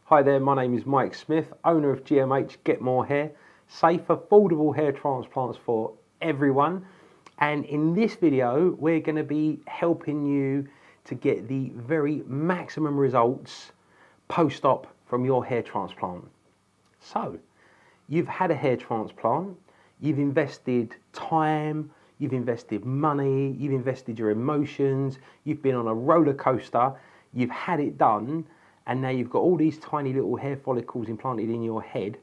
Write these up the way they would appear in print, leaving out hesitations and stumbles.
Hi there, my name is Mike Smith, owner of GMH Get More Hair, safe, affordable hair transplants for everyone. And in this video, we're going to be helping you to get the very maximum results post-op from your hair transplant. So, you've had a hair transplant, you've invested time, you've invested money, you've invested your emotions, you've been on a roller coaster, you've had it done, and now you've got all these tiny little hair follicles implanted in your head.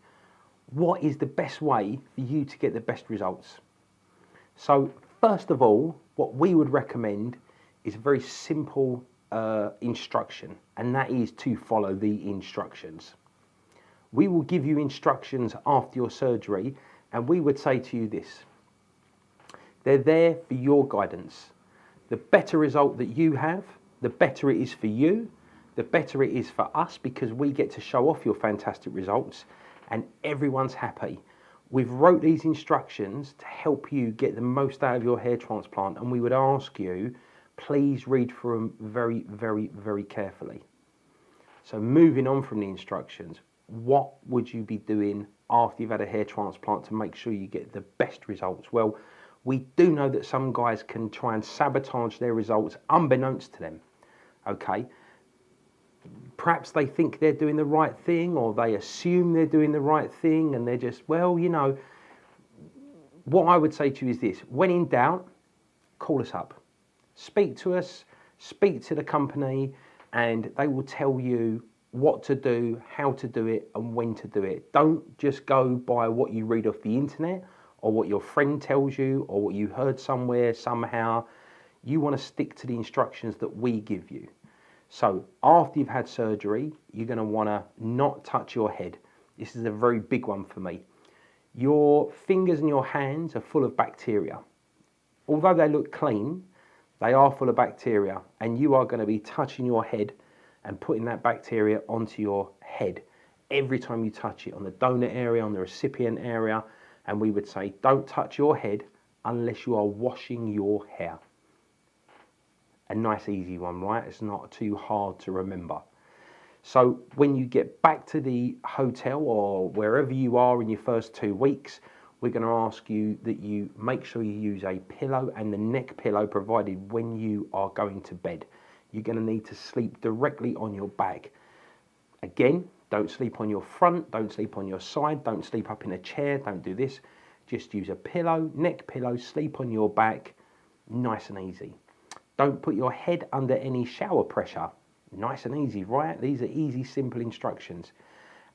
What is the best way for you to get the best results? So first of all, what we would recommend is a very simple instruction, and that is to follow the instructions. We will give you instructions after your surgery, and we would say to you this: they're there for your guidance. The better result that you have, the better it is for you, the better it is for us, because we get to show off your fantastic results and everyone's happy. We've wrote these instructions to help you get the most out of your hair transplant, and we would ask you, please read through them very, very, very carefully. So moving on from the instructions, what would you be doing after you've had a hair transplant to make sure you get the best results? Well, we do know that some guys can try and sabotage their results unbeknownst to them, okay? Perhaps they think they're doing the right thing, or they assume they're doing the right thing, and they're just, well, you know. What I would say to you is this: when in doubt, call us up. Speak to us, speak to the company, and they will tell you what to do, how to do it, and when to do it. Don't just go by what you read off the internet, or what your friend tells you, or what you heard somewhere, somehow. You want to stick to the instructions that we give you. So after you've had surgery, you're going to want to not touch your head. This is a very big one for me. Your fingers and your hands are full of bacteria. Although they look clean, they are full of bacteria, and you are going to be touching your head and putting that bacteria onto your head every time you touch it, on the donor area, on the recipient area. And we would say, don't touch your head unless you are washing your hair. A nice easy one, right? It's not too hard to remember. So when you get back to the hotel or wherever you are in your first 2 weeks, we're going to ask you that you make sure you use a pillow and the neck pillow provided when you are going to bed. You're going to need to sleep directly on your back. Again, don't sleep on your front, don't sleep on your side, don't sleep up in a chair, don't do this. Just use a pillow, neck pillow, sleep on your back, nice and easy. Don't put your head under any shower pressure. Nice and easy, right? These are easy, simple instructions.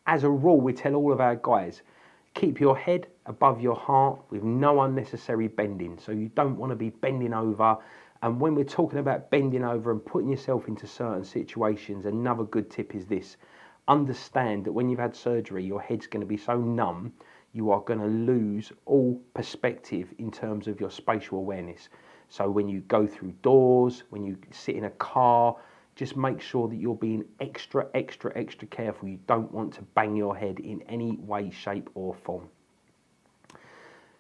As a rule, we tell all of our guys, keep your head above your heart with no unnecessary bending. So you don't want to be bending over. And when we're talking about bending over and putting yourself into certain situations, another good tip is this: understand that when you've had surgery, your head's going to be so numb, you are going to lose all perspective in terms of your spatial awareness. So when you go through doors, when you sit in a car, just make sure that you're being extra careful. You don't want to bang your head in any way, shape or form.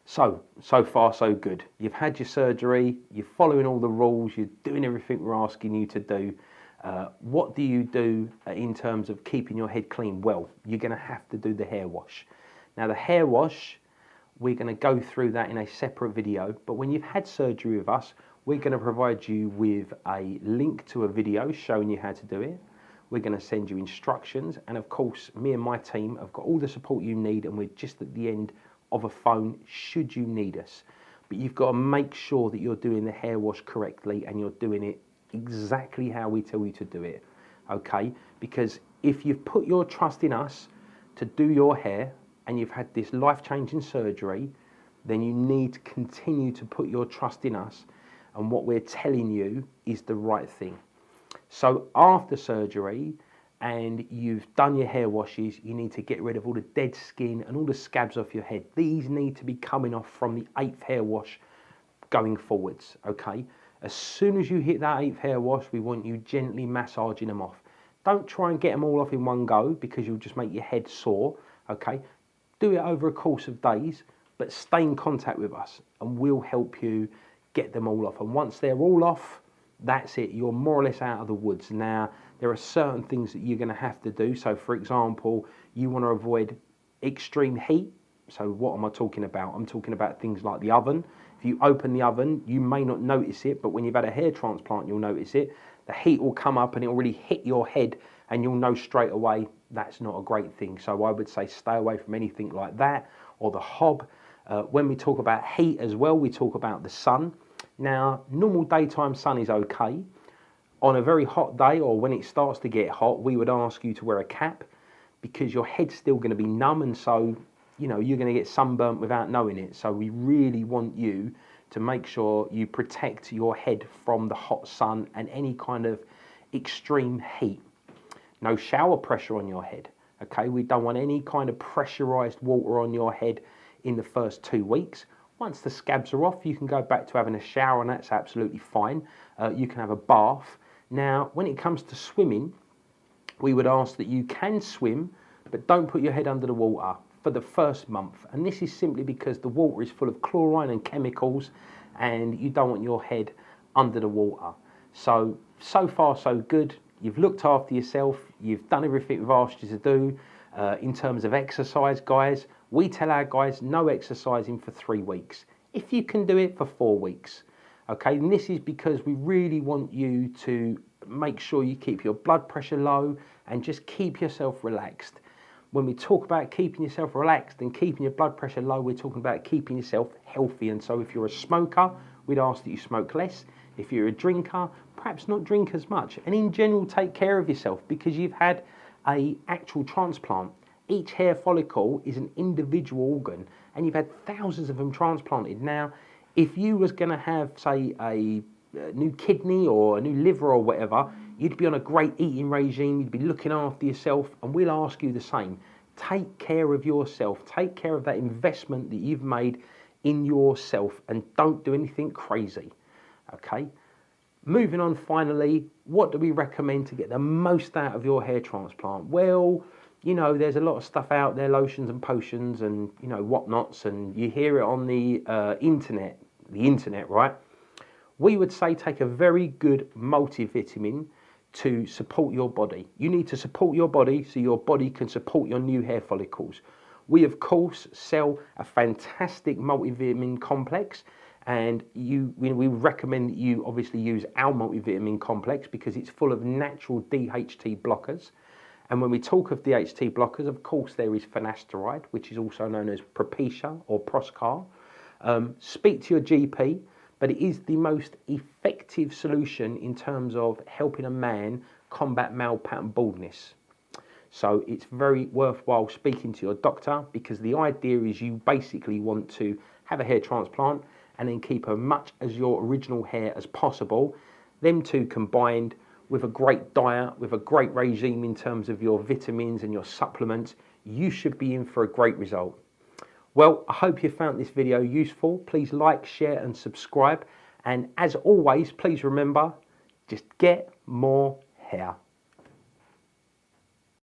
So far so good. You've had your surgery, you're following all the rules, you're doing everything we're asking you to do. What do you do in terms of keeping your head clean? Well, you're going to have to do the hair wash. Now the hair wash, we're going to go through that in a separate video, but when you've had surgery with us, we're going to provide you with a link to a video showing you how to do it. We're going to send you instructions, and of course, me and my team have got all the support you need, and we're just at the end of a phone should you need us. But you've got to make sure that you're doing the hair wash correctly and you're doing it exactly how we tell you to do it, okay? Because if you've put your trust in us to do your hair, and you've had this life-changing surgery, then you need to continue to put your trust in us, and what we're telling you is the right thing. So after surgery, and you've done your hair washes, you need to get rid of all the dead skin and all the scabs off your head. These need to be coming off from the 8th hair wash going forwards, okay? As soon as you hit that 8th hair wash, we want you gently massaging them off. Don't try and get them all off in one go, because you'll just make your head sore, okay? Do it over a course of days, but stay in contact with us and we'll help you get them all off. And once they're all off, that's it. You're more or less out of the woods. Now, there are certain things that you're going to have to do. So for example, you want to avoid extreme heat. So what am I talking about? I'm talking about things like the oven. If you open the oven, you may not notice it, but when you've had a hair transplant, you'll notice it. The heat will come up and it will really hit your head, and you'll know straight away that's not a great thing. So I would say stay away from anything like that, or the hob. When we talk about heat as well, we talk about the sun. Now, normal daytime sun is okay. On a very hot day, or when it starts to get hot, we would ask you to wear a cap, because your head's still going to be numb, and so you're going to get sunburnt without knowing it. So we really want you to make sure you protect your head from the hot sun and any kind of extreme heat. No shower pressure on your head. Okay, we don't want any kind of pressurized water on your head in the first 2 weeks. Once the scabs are off, you can go back to having a shower, and that's absolutely fine. You can have a bath. Now, when it comes to swimming, we would ask that you can swim, but don't put your head under the water for the first month. And this is simply because the water is full of chlorine and chemicals, and you don't want your head under the water. So far so good. You've looked after yourself. You've done everything we've asked you to do. In terms of exercise, guys, we tell our guys no exercising for 3 weeks. If you can do it, for 4 weeks. Okay, and this is because we really want you to make sure you keep your blood pressure low and just keep yourself relaxed. When we talk about keeping yourself relaxed and keeping your blood pressure low, we're talking about keeping yourself healthy. And so if you're a smoker, we'd ask that you smoke less. If you're a drinker, perhaps not drink as much. And in general, take care of yourself, because you've had an actual transplant. Each hair follicle is an individual organ, and you've had thousands of them transplanted. Now, if you was going to have, say, a new kidney or a new liver or whatever, you'd be on a great eating regime, you'd be looking after yourself, and we'll ask you the same. Take care of yourself. Take care of that investment that you've made in yourself, and don't do anything crazy. Okay? Moving on, finally, what do we recommend to get the most out of your hair transplant? Well, there's a lot of stuff out there, lotions and potions and, whatnots, and you hear it on the internet, right? We would say take a very good multivitamin to support your body. You need to support your body so your body can support your new hair follicles. We, of course, sell a fantastic multivitamin complex, and we recommend that you obviously use our multivitamin complex because it's full of natural DHT blockers. And when we talk of DHT blockers, of course, there is finasteride, which is also known as Propecia or Proscar. Speak to your GP, but it is the most effective solution in terms of helping a man combat male pattern baldness. So it's very worthwhile speaking to your doctor, because the idea is you basically want to have a hair transplant and then keep as much as your original hair as possible. Them two combined with a great diet, with a great regime in terms of your vitamins and your supplements, you should be in for a great result. Well, I hope you found this video useful. Please like, share and subscribe. And as always, please remember, just get more hair.